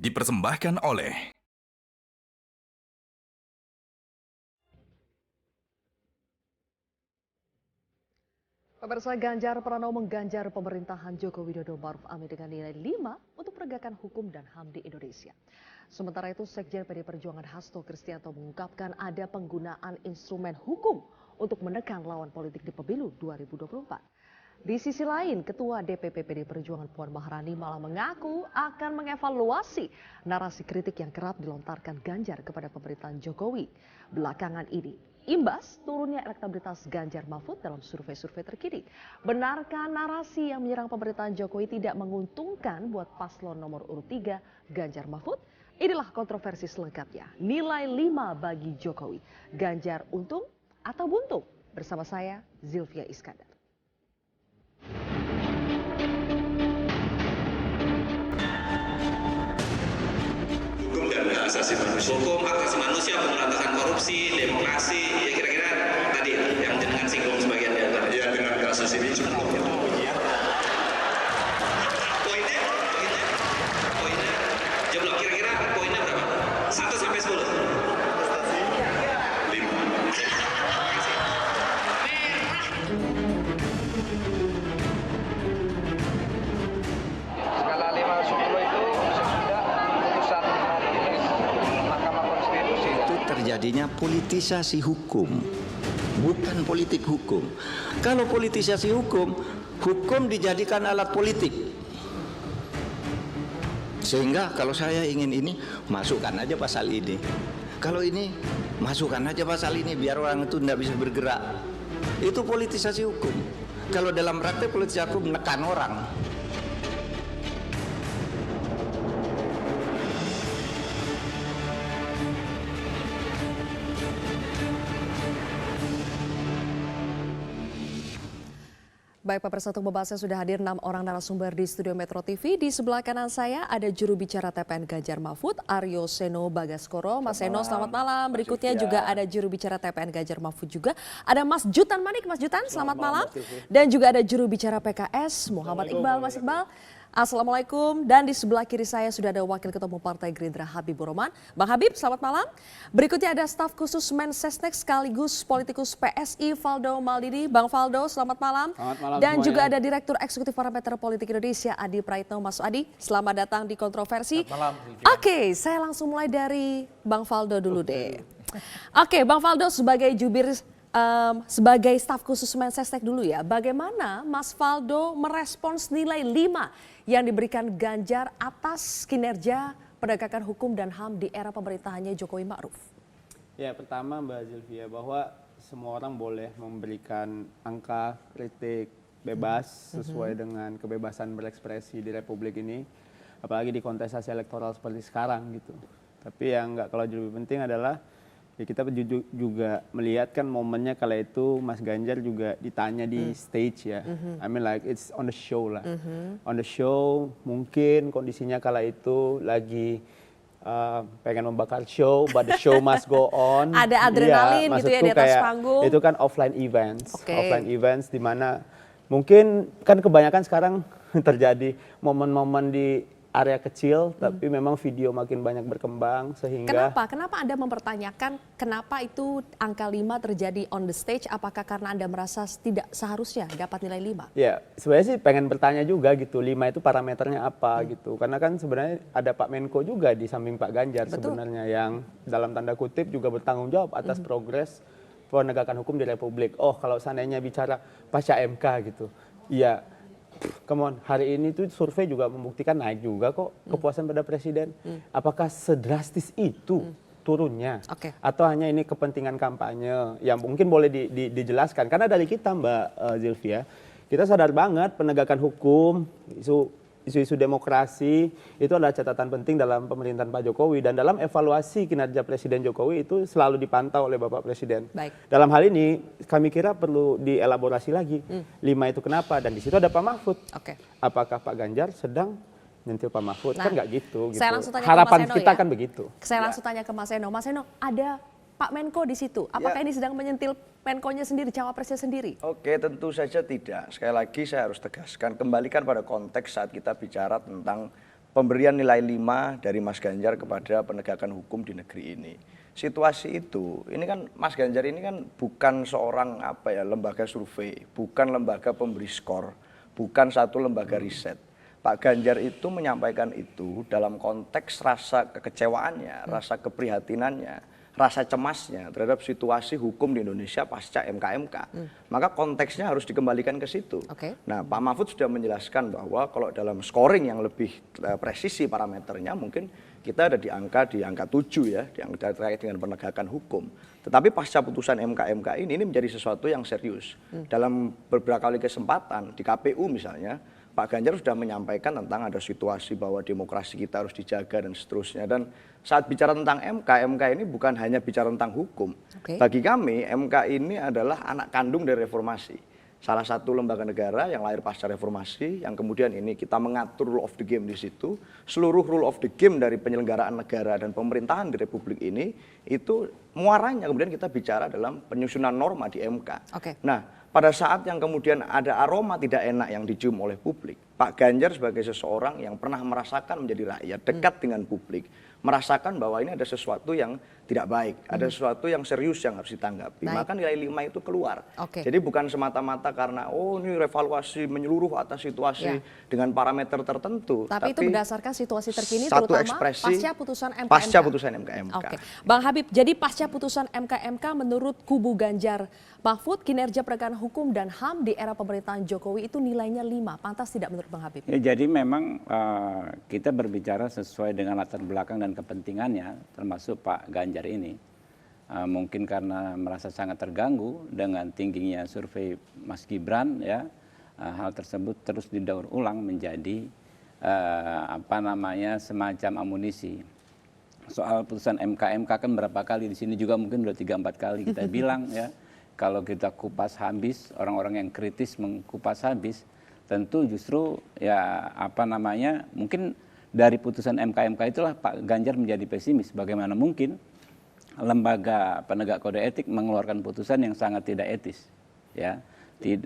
dipersembahkan oleh Pemirsa, Ganjar Pranowo mengganjar pemerintahan Joko Widodo Maruf Amin dengan nilai 5 untuk penegakan hukum dan HAM di Indonesia. Sementara itu, Sekjen PD Perjuangan Hasto Kristianto mengungkapkan ada penggunaan instrumen hukum untuk menekan lawan politik di pemilu 2024. Di sisi lain, Ketua DPP PD Perjuangan Puan Maharani malah mengaku akan mengevaluasi narasi kritik yang kerap dilontarkan Ganjar kepada pemerintahan Jokowi belakangan ini. Imbas turunnya elektabilitas Ganjar Mahfud dalam survei-survei terkini. Benarkah narasi yang menyerang pemerintahan Jokowi tidak menguntungkan buat paslon nomor urut 3 Ganjar Mahfud? Inilah kontroversi selengkapnya. Nilai 5 bagi Jokowi. Ganjar untung atau buntung? Bersama saya, Zilvia Iskandar. Hukum dan hak asasi manusia. Hukum, hak asasi manusia, pemberantasan korupsi, demokrasi, ya kira-kira tadi yang dengan singgung sebagian di antara. Ya, dengan kasus ini cukup. Poinnya, jumlah kira-kira poinnya berapa? 1 sampai 10. 5. Skala 5-10 itu sesudah putusan majelis Mahkamah Konstitusi. Itu terjadinya politisasi hukum, bukan politik hukum. Kalau politisasi hukum, hukum dijadikan alat politik. Sehingga kalau saya ingin ini, masukkan aja pasal ini. Kalau ini, masukkan aja pasal ini biar orang itu tidak bisa bergerak. Itu politisasi hukum. Kalau dalam praktek politisasi hukum menekan orang. Baik, Pak Pemirsa, untuk membahasnya sudah hadir 6 orang narasumber di studio Metro TV. Di sebelah kanan saya ada juru bicara TPN Ganjar Mahfud, Aryo Seno Bagaskoro. Mas Seno, selamat malam. Berikutnya juga ada juru bicara TPN Ganjar Mahfud juga. Ada Mas Jutan Manik. Mas Jutan, selamat malam. Dan juga ada juru bicara PKS, Muhammad Iqbal. Mas Iqbal, assalamualaikum. Dan di sebelah kiri saya sudah ada Wakil Ketua Umum Partai Gerindra Habibur Rahman. Bang Habib, selamat malam. Berikutnya ada staf khusus Mensesnek sekaligus politikus PSI Valdo Maldini. Bang Valdo, selamat malam. Selamat malam Dan semuanya. juga ada Direktur Eksekutif Parameter Politik Indonesia Adi Praitno. Mas Adi, selamat datang di Kontroversi. Selamat malam, Oke, saya langsung mulai dari Bang Valdo dulu deh. Oke, Bang Valdo sebagai jubir sebagai staf khusus Mensesnek dulu ya, bagaimana Mas Valdo merespons nilai 5 yang diberikan Ganjar atas kinerja penegakan hukum dan HAM di era pemerintahannya Jokowi Ma'ruf? Ya, pertama Mbak Zilvia, bahwa semua orang boleh memberikan angka kritik bebas sesuai dengan kebebasan berekspresi di Republik ini, apalagi di kontestasi elektoral seperti sekarang gitu. Tapi yang nggak kalah lebih penting adalah ya kita juga melihat kan momennya kala itu Mas Ganjar juga ditanya di stage ya. I mean like it's on the show lah. On the show mungkin kondisinya kala itu lagi pengen membakar show, but the show must go on. Ada adrenalin Iya, gitu ya di maksudku atas kayak panggung. Itu kan offline events. Oke. Offline events di mana mungkin kan kebanyakan sekarang terjadi momen-momen di area kecil, tapi memang video makin banyak berkembang sehingga Kenapa Anda mempertanyakan kenapa itu angka 5 terjadi on the stage? Apakah karena Anda merasa tidak seharusnya dapat nilai 5? ya sebenarnya sih pengen bertanya juga gitu, 5 itu parameternya apa gitu. Karena kan sebenarnya ada Pak Menko juga di samping Pak Ganjar sebenarnya yang dalam tanda kutip juga bertanggung jawab atas progres penegakan hukum di Republik. Oh, kalau seandainya bicara pasca MK gitu. Iya, come on, hari ini tuh survei juga membuktikan naik juga kok kepuasan pada presiden. Apakah sedrastis itu turunnya? Oke. Atau hanya ini kepentingan kampanye yang mungkin boleh dijelaskan? Karena dari kita Mbak Zilvia, kita sadar banget penegakan hukum, isu-isu demokrasi itu adalah catatan penting dalam pemerintahan Pak Jokowi, dan dalam evaluasi kinerja Presiden Jokowi itu selalu dipantau oleh Bapak Presiden. Baik. Dalam hal ini kami kira perlu dielaborasi lagi 5 itu kenapa, dan di situ ada Pak Mahfud. Oke. Apakah Pak Ganjar sedang nyentil Pak Mahfud? Nah, kan nggak gitu. saya langsung tanya ke Harapan Mas Seno kita ya. kan begitu. Saya langsung tanya ke Mas Seno. Mas Seno, ada Pak Menko di situ. Apakah ini sedang menyentil Menkonya sendiri, cawapresnya sendiri? Oke, tentu saja tidak. Sekali lagi saya harus tegaskan, kembalikan pada konteks saat kita bicara tentang pemberian nilai 5 dari Mas Ganjar kepada penegakan hukum di negeri ini. Situasi itu, ini kan Mas Ganjar ini kan bukan seorang lembaga survei, bukan lembaga pemberi skor, bukan satu lembaga riset. Pak Ganjar itu menyampaikan itu dalam konteks rasa kekecewaannya, rasa keprihatinannya, rasa cemasnya terhadap situasi hukum di Indonesia pasca MK-MK. Maka konteksnya harus dikembalikan ke situ. Nah, Pak Mahfud sudah menjelaskan bahwa kalau dalam scoring yang lebih presisi parameternya mungkin kita ada di angka 7 ya, yang terkait dengan penegakan hukum. Tetapi pasca putusan MK-MK ini menjadi sesuatu yang serius. Dalam beberapa kali kesempatan di KPU misalnya, Pak Ganjar sudah menyampaikan tentang ada situasi bahwa demokrasi kita harus dijaga dan seterusnya. Dan saat bicara tentang MK ini bukan hanya bicara tentang hukum. Bagi kami MK ini adalah anak kandung dari reformasi. Salah satu lembaga negara yang lahir pasca reformasi, yang kemudian ini kita mengatur rule of the game di situ. Seluruh rule of the game dari penyelenggaraan negara dan pemerintahan di Republik ini, itu muaranya kemudian kita bicara dalam penyusunan norma di MK. Nah, pada saat yang kemudian ada aroma tidak enak yang dicium oleh publik, Pak Ganjar sebagai seseorang yang pernah merasakan menjadi rakyat, dekat dengan publik, merasakan bahwa ini ada sesuatu yang tidak baik, ada sesuatu yang serius yang harus ditanggapi. Maka nilai 5 itu keluar. Jadi bukan semata-mata karena ini revaluasi menyeluruh atas situasi dengan parameter tertentu. Tapi itu berdasarkan situasi terkini satu terutama ekspresi pasca putusan MK-MK. Pasca putusan MK-MK. Bang Habib, jadi pasca putusan MK-MK menurut kubu Ganjar Mahfud, kinerja penegakan hukum dan HAM di era pemerintahan Jokowi itu nilainya 5. Pantas tidak menurut Bang Habib? Ya, jadi memang kita berbicara sesuai dengan latar belakang dan kepentingannya, termasuk Pak Ganjar ini. Mungkin karena merasa sangat terganggu dengan tingginya survei Mas Gibran, ya, hal tersebut terus didaur ulang menjadi semacam amunisi. Soal putusan MK-MK kan berapa kali di sini juga mungkin udah 3-4 kali kita bilang ya. Kalau kita kupas habis, orang-orang yang kritis mengkupas habis, tentu justru ya mungkin dari putusan MK-MK itulah Pak Ganjar menjadi pesimis. Bagaimana mungkin lembaga penegak kode etik mengeluarkan putusan yang sangat tidak etis, ya,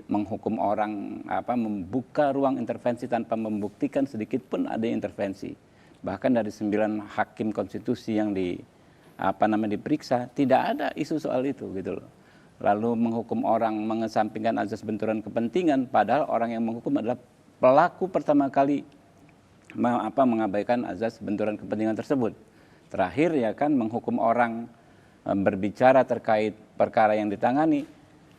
menghukum orang, membuka ruang intervensi tanpa membuktikan sedikit pun ada intervensi. Bahkan dari 9 hakim konstitusi yang diperiksa tidak ada isu soal itu gitu loh. Lalu menghukum orang mengesampingkan azas benturan kepentingan, padahal orang yang menghukum adalah pelaku pertama kali mengabaikan azas benturan kepentingan tersebut. Terakhir ya kan menghukum orang berbicara terkait perkara yang ditangani,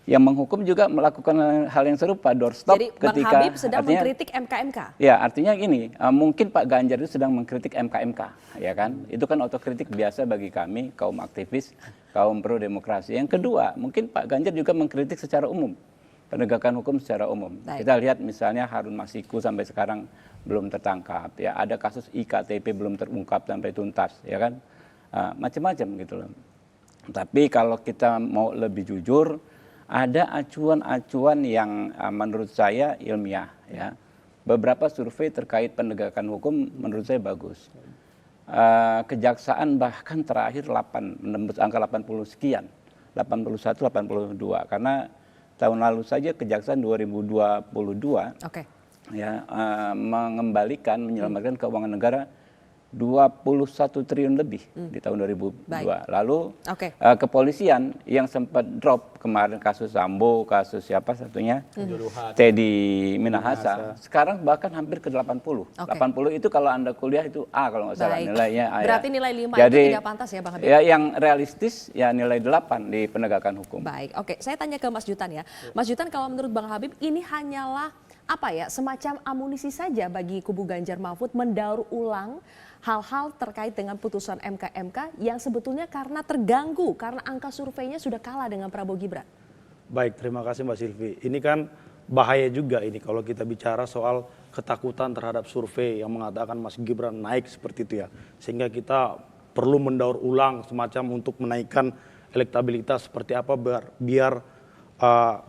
yang menghukum juga melakukan hal yang serupa, doorstop. Jadi ketika Bang Habib sedang mengkritik MK-MK. Ya, artinya gini, mungkin Pak Ganjar itu sedang mengkritik MK-MK, ya kan? Itu kan otokritik biasa bagi kami kaum aktivis, kaum pro demokrasi. Yang kedua, mungkin Pak Ganjar juga mengkritik secara umum, penegakan hukum secara umum. Kita lihat misalnya Harun Masiku sampai sekarang belum tertangkap, ya, ada kasus IKTP belum terungkap sampai tuntas, ya kan? Macam-macam gitu loh. Tapi kalau kita mau lebih jujur, ada acuan-acuan yang menurut saya ilmiah, ya. Beberapa survei terkait penegakan hukum menurut saya bagus. Kejaksaan bahkan terakhir menembus angka 80 sekian, 81, 82. Karena tahun lalu saja Kejaksaan 2022 ya, menyelamatkan keuangan negara 21 triliun lebih di tahun 2002. Lalu kepolisian yang sempat drop kemarin kasus Sambo, kasus siapa satunya? Teddy Minahasa. Sekarang bahkan hampir ke 80. 80 itu kalau Anda kuliah itu A kalau nggak salah nilainya. Berarti nilai 5 jadi, itu tidak pantas ya Bang Habib? Ya, yang realistis ya nilai 8 di penegakan hukum. Baik, saya tanya ke Mas Jutan ya. Mas Jutan, kalau menurut Bang Habib ini hanyalah semacam amunisi saja bagi kubu Ganjar Mahfud mendaur ulang hal-hal terkait dengan putusan MK-MK yang sebetulnya karena terganggu, karena angka surveinya sudah kalah dengan Prabowo Gibran. Baik, terima kasih Mbak Silvi. Ini kan bahaya juga ini kalau kita bicara soal ketakutan terhadap survei yang mengatakan Mas Gibran naik seperti itu ya. Sehingga kita perlu mendaur ulang semacam untuk menaikkan elektabilitas seperti apa biar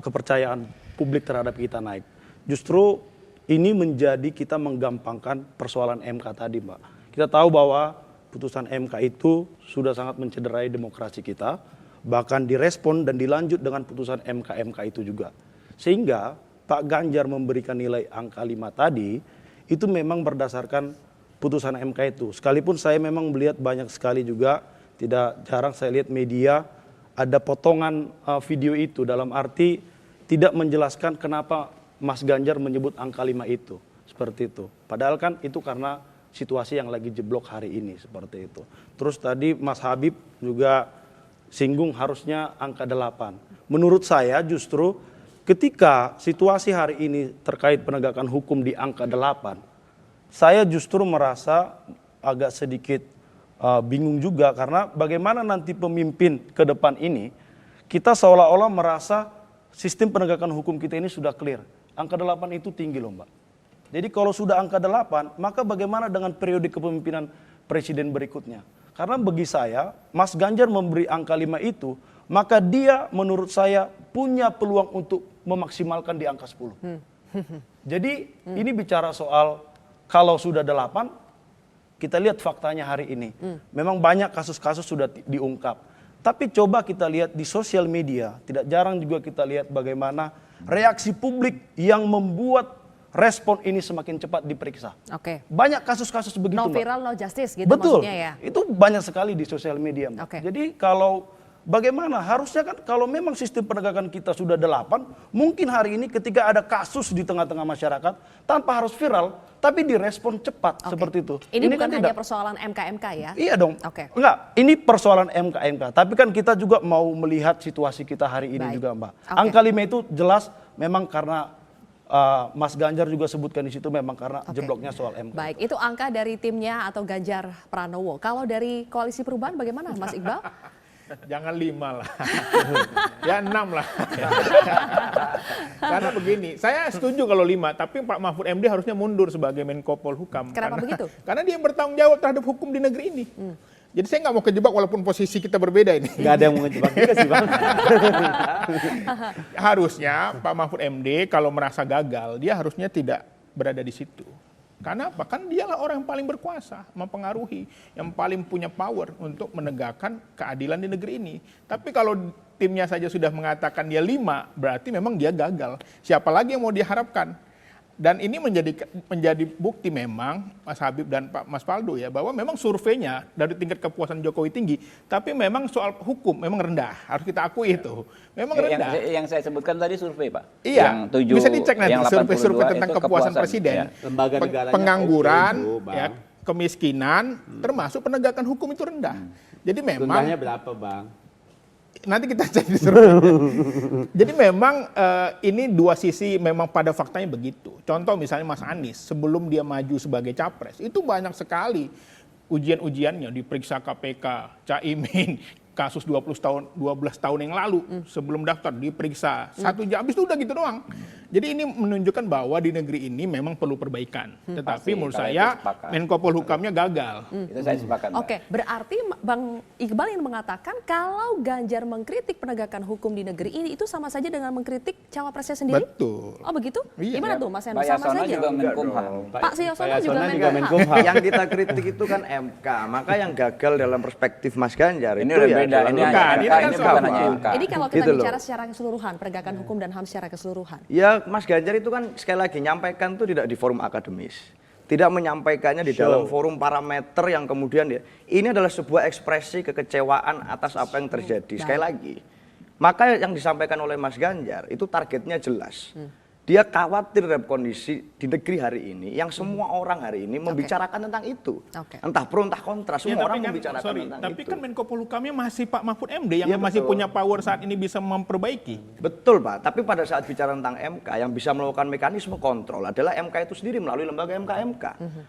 kepercayaan publik terhadap kita naik. Justru ini menjadi kita menggampangkan persoalan MK tadi, Mbak. Kita tahu bahwa putusan MK itu sudah sangat mencederai demokrasi kita, bahkan direspon dan dilanjut dengan putusan MK-MK itu juga. Sehingga Pak Ganjar memberikan nilai angka 5 tadi, itu memang berdasarkan putusan MK itu. Sekalipun saya memang melihat banyak sekali juga, tidak jarang saya lihat media ada potongan video itu dalam arti tidak menjelaskan kenapa Mas Ganjar menyebut angka 5 itu. Seperti itu. Padahal kan itu karena situasi yang lagi jeblok hari ini seperti itu. Terus tadi Mas Habib juga singgung harusnya angka 8. Menurut saya justru ketika situasi hari ini terkait penegakan hukum di angka 8, saya justru merasa agak sedikit bingung juga karena bagaimana nanti pemimpin ke depan ini kita seolah-olah merasa sistem penegakan hukum kita ini sudah clear. Angka 8 itu tinggi loh Mbak. Jadi kalau sudah angka 8, maka bagaimana dengan periode kepemimpinan presiden berikutnya? Karena bagi saya, Mas Ganjar memberi angka 5 itu, maka dia menurut saya punya peluang untuk memaksimalkan di angka 10. Jadi ini bicara soal kalau sudah 8, kita lihat faktanya hari ini. Memang banyak kasus-kasus sudah diungkap. Tapi coba kita lihat di sosial media, tidak jarang juga kita lihat bagaimana reaksi publik yang membuat respon ini semakin cepat diperiksa. Oke. Banyak kasus-kasus begitu, No Mbak. viral, no justice gitu Betul. maksudnya ya. Itu banyak sekali di sosial media, Mbak. Oke. Jadi kalau bagaimana harusnya kan kalau memang sistem penegakan kita sudah 8, mungkin hari ini ketika ada kasus di tengah-tengah masyarakat tanpa harus viral, tapi direspon cepat Oke. seperti itu. Ini bukan kan hanya tidak. persoalan MK-MK ya? Iya dong. Oke. Enggak, ini persoalan MK-MK. Tapi kan kita juga mau melihat situasi kita hari ini Baik. juga, Mbak. Oke. Angka 5 itu jelas memang karena Mas Ganjar juga sebutkan di situ memang karena Oke. jebloknya soal MK. Baik, itu angka dari timnya atau Ganjar Pranowo. Kalau dari Koalisi Perubahan bagaimana Mas Iqbal? Jangan 5 lah, ya 6 lah. Karena begini, saya setuju kalau 5, tapi Pak Mahfud MD harusnya mundur sebagai Menko Polhukam. Kenapa begitu? Karena dia bertanggung jawab terhadap hukum di negeri ini. Jadi saya nggak mau kejebak walaupun posisi kita berbeda ini. Nggak ada yang mau ngejebak juga sih, Bang. Harusnya Pak Mahfud MD kalau merasa gagal, dia harusnya tidak berada di situ. Karena apa? Kan dialah orang yang paling berkuasa, mempengaruhi, yang paling punya power untuk menegakkan keadilan di negeri ini. Tapi kalau timnya saja sudah mengatakan dia 5, berarti memang dia gagal. Siapa lagi yang mau diharapkan? Dan ini menjadi bukti memang Mas Habib dan Pak Mas Faldo ya, bahwa memang surveinya dari tingkat kepuasan Jokowi tinggi, tapi memang soal hukum memang rendah. Harus kita akui itu. Memang rendah. Yang saya sebutkan tadi survei, Pak. Iya, Yang 7, bisa dicek nanti yang 82 survei tentang itu kepuasan presiden. Ya. Lembaga negaranya Pengangguran, oke itu, Bang. ya, kemiskinan, termasuk penegakan hukum itu rendah. Jadi memang Rendahnya berapa, Bang? nanti kita cek di survei. Jadi memang ini dua sisi memang pada faktanya begitu. Contoh misalnya Mas Anies sebelum dia maju sebagai capres itu banyak sekali ujian-ujiannya diperiksa KPK, Caimin, kasus 12 tahun yang lalu sebelum daftar diperiksa 1 jam habis itu udah gitu doang. Jadi ini menunjukkan bahwa di negeri ini memang perlu perbaikan. Tetapi Pasti, menurut kalau saya itu sepakat. Menko Polhukamnya gagal. Itu saya sepakat, Mbak. Oke, berarti Bang Iqbal yang mengatakan kalau Ganjar mengkritik penegakan hukum di negeri ini itu sama saja dengan mengkritik cawapresnya sendiri? Betul. Oh begitu? Iya. Gimana tuh Mas Hendro? Pak Sama Yasona saja? juga Menkumham. Pak Yasona juga Menkumham. Yang kita kritik itu kan MK, maka yang gagal dalam perspektif Mas Ganjar Ini itu udah ya beda, adalah ini Bukan, hanya ini MK, kan ini soal bukan hanya apa? MK. Ini kalau kita Gitu loh. bicara secara keseluruhan, penegakan hukum dan HAM secara keseluruhan. Ya, Mas Ganjar itu kan sekali lagi nyampaikan itu tidak di forum akademis. Tidak menyampaikannya di dalam forum parameter yang kemudian ya, ini adalah sebuah ekspresi kekecewaan atas apa yang terjadi. Sekali lagi, maka yang disampaikan oleh Mas Ganjar itu targetnya jelas. Dia khawatir terhadap kondisi di negeri hari ini yang semua orang hari ini membicarakan tentang itu. Oke. Entah pro entah kontra, semua orang membicarakan tentang tapi itu. kan Menko Polhukamnya masih Pak Mahfud MD yang Iya, masih betul. punya power saat ini bisa memperbaiki. Betul Pak, tapi pada saat bicara tentang MK yang bisa melakukan mekanisme kontrol adalah MK itu sendiri melalui lembaga MK-MK.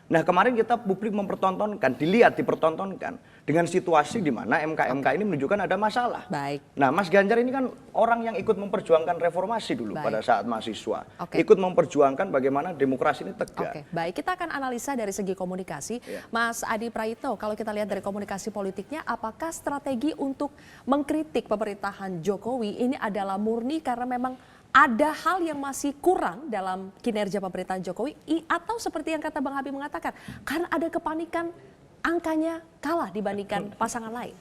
Nah kemarin kita publik mempertontonkan, dipertontonkan dengan situasi di mana MK-MK ini menunjukkan ada masalah. Baik. Nah Mas Ganjar ini kan orang yang ikut memperjuangkan reformasi dulu Baik. pada saat mahasiswa. Oke. Ikut memperjuangkan bagaimana demokrasi ini tegak. Oke, baik. Kita akan analisa dari segi komunikasi. Mas Adi Praitno, kalau kita lihat dari komunikasi politiknya, apakah strategi untuk mengkritik pemerintahan Jokowi ini adalah murni karena memang ada hal yang masih kurang dalam kinerja pemerintahan Jokowi, atau seperti yang kata Bang Habib mengatakan, karena ada kepanikan angkanya kalah dibandingkan pasangan lain?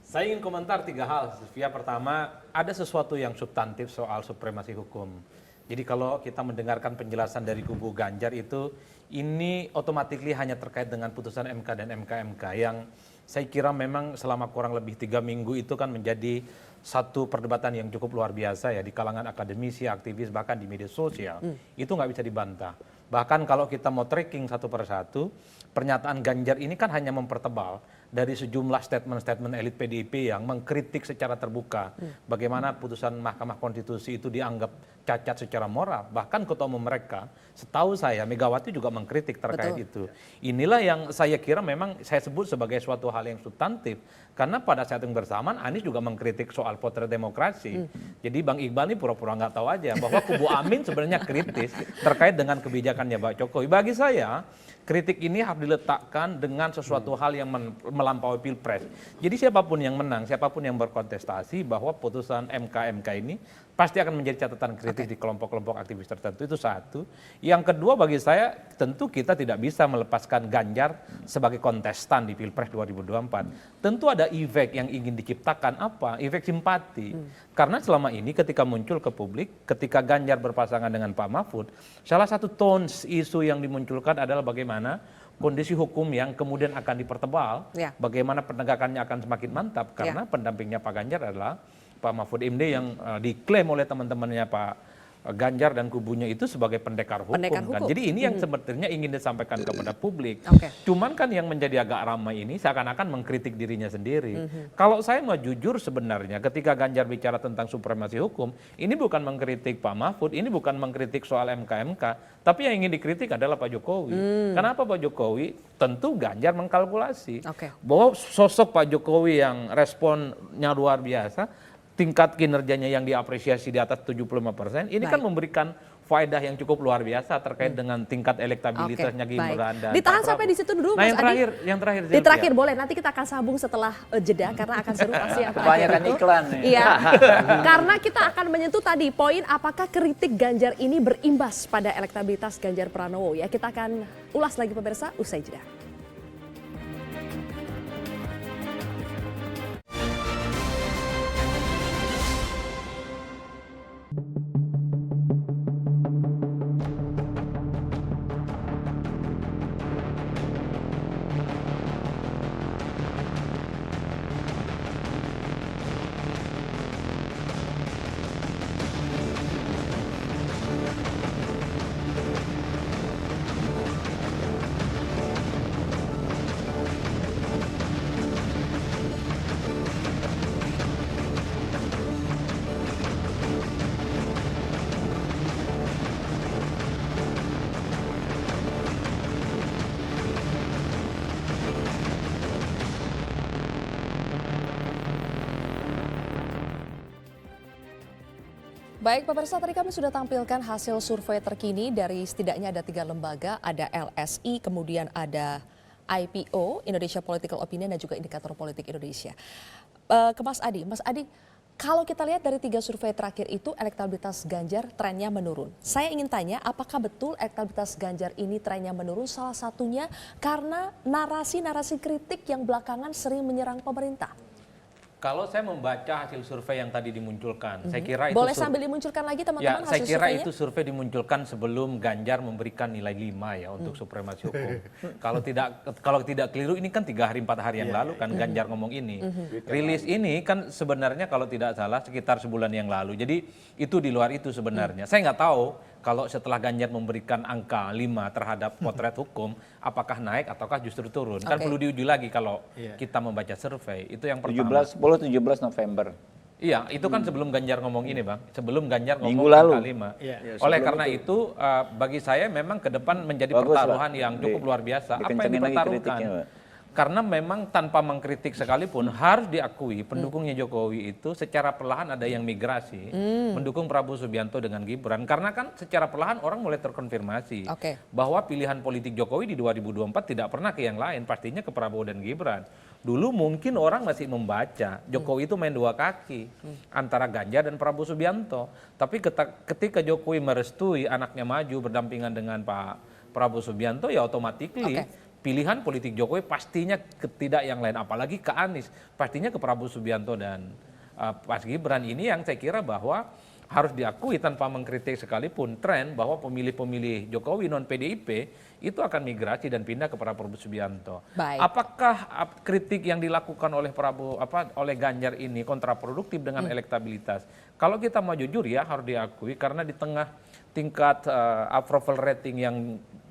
Saya ingin komentar 3 hal, Sylvia. Pertama, ada sesuatu yang substantif soal supremasi hukum. Jadi kalau kita mendengarkan penjelasan dari kubu Ganjar itu, ini otomatis hanya terkait dengan putusan MK dan MK yang saya kira memang selama kurang lebih 3 minggu itu kan menjadi satu perdebatan yang cukup luar biasa ya di kalangan akademisi, aktivis, bahkan di media sosial. Itu nggak bisa dibantah. Bahkan kalau kita mau tracking satu persatu, pernyataan Ganjar ini kan hanya mempertebal dari sejumlah statement-statement elit PDIP yang mengkritik secara terbuka bagaimana putusan Mahkamah Konstitusi itu dianggap cacat secara moral. Bahkan ketua umum mereka, setahu saya Megawati juga mengkritik terkait itu. Inilah yang saya kira memang saya sebut sebagai suatu hal yang substantif. Karena pada saat yang bersamaan Anies juga mengkritik soal potret demokrasi. Jadi Bang Iqbal ini pura-pura nggak tahu aja bahwa kubu Amin sebenarnya kritis terkait dengan kebijakannya Pak Jokowi. Bagi saya kritik ini harus diletakkan dengan sesuatu hal yang melampaui pilpres. Jadi siapapun yang menang, siapapun yang berkontestasi bahwa putusan MK ini pasti akan menjadi catatan kritis di kelompok-kelompok aktivis tertentu, itu satu. Yang kedua bagi saya tentu kita tidak bisa melepaskan Ganjar sebagai kontestan di Pilpres 2024. Tentu ada efek yang ingin diciptakan apa? Efek simpati. Karena selama ini ketika muncul ke publik, ketika Ganjar berpasangan dengan Pak Mahfud, salah satu tones isu yang dimunculkan adalah bagaimana kondisi hukum yang kemudian akan dipertebal, bagaimana penegakannya akan semakin mantap karena pendampingnya Pak Ganjar adalah Pak Mahfud MD yang diklaim oleh teman-temannya Pak Ganjar dan kubunya itu sebagai pendekar hukum. Kan. Jadi ini yang sebetulnya ingin disampaikan kepada publik. Cuman kan yang menjadi agak ramai ini seakan-akan mengkritik dirinya sendiri. Kalau saya mau jujur sebenarnya ketika Ganjar bicara tentang supremasi hukum, ini bukan mengkritik Pak Mahfud, ini bukan mengkritik soal MK, tapi yang ingin dikritik adalah Pak Jokowi. Kenapa Pak Jokowi? Tentu Ganjar mengkalkulasi bahwa sosok Pak Jokowi yang responnya luar biasa, tingkat kinerjanya yang diapresiasi di atas 75%, ini kan memberikan faedah yang cukup luar biasa terkait dengan tingkat elektabilitasnya Gibran dan ditahan sampai di situ dulu Mas Adi. Yang terakhir di terakhir boleh, nanti kita akan sambung setelah jeda karena akan seru pasti yang terakhir itu. Iklan Iya. Karena kita akan menyentuh tadi poin apakah kritik Ganjar ini berimbas pada elektabilitas Ganjar Pranowo ya. Kita akan ulas lagi pemirsa usai jeda. Baik pemirsa, tadi kami sudah tampilkan hasil survei terkini dari setidaknya ada 3 lembaga, ada LSI, kemudian ada IPO, Indonesia Political Opinion, dan juga Indikator Politik Indonesia. Ke Mas Adi, kalau kita lihat dari 3 survei terakhir itu elektabilitas Ganjar trennya menurun. Saya ingin tanya, apakah betul elektabilitas Ganjar ini trennya menurun? Salah satunya karena narasi-narasi kritik yang belakangan sering menyerang pemerintah. Kalau saya membaca hasil survei yang tadi dimunculkan, saya kira itu boleh sambil dimunculkan lagi teman-teman hasil surveinya? Saya kira itu survei dimunculkan sebelum Ganjar memberikan nilai 5 ya untuk supremasi hukum. Kalau tidak keliru ini kan 3 hari 4 hari yang lalu kan Ganjar ngomong ini. Rilis ini kan sebenarnya kalau tidak salah sekitar sebulan yang lalu. Jadi itu di luar itu sebenarnya. Saya nggak tahu kalau setelah Ganjar memberikan angka 5 terhadap potret hukum, apakah naik ataukah justru turun? Kan perlu diuji lagi kalau kita membaca survei. Itu yang pertama. 17 November. Iya, itu kan sebelum Ganjar ngomong ini Bang. Sebelum Ganjar ngomong Minggu lalu. angka 5. Oleh karena itu, bagi saya memang ke depan menjadi pertaruhan yang cukup luar biasa. Apa yang dipertaruhkan? Karena memang tanpa mengkritik sekalipun harus diakui pendukungnya Jokowi itu secara perlahan ada yang migrasi mendukung Prabowo Subianto dengan Gibran. Karena kan secara perlahan orang mulai terkonfirmasi bahwa pilihan politik Jokowi di 2024 tidak pernah ke yang lain, pastinya ke Prabowo dan Gibran. Dulu mungkin orang masih membaca Jokowi itu main 2 kaki antara Ganjar dan Prabowo Subianto. Tapi ketika Jokowi merestui anaknya maju berdampingan dengan Pak Prabowo Subianto, ya otomatis pilihan politik Jokowi pastinya tidak yang lain, apalagi ke Anies, pastinya ke Prabowo Subianto dan Mas Gibran. Ini yang saya kira bahwa harus diakui tanpa mengkritik sekalipun tren bahwa pemilih-pemilih Jokowi non PDIP itu akan migrasi dan pindah kepada Prabowo Subianto. Baik. Apakah kritik yang dilakukan oleh oleh Ganjar ini kontraproduktif dengan elektabilitas? Kalau kita mau jujur ya harus diakui karena di tengah tingkat approval rating yang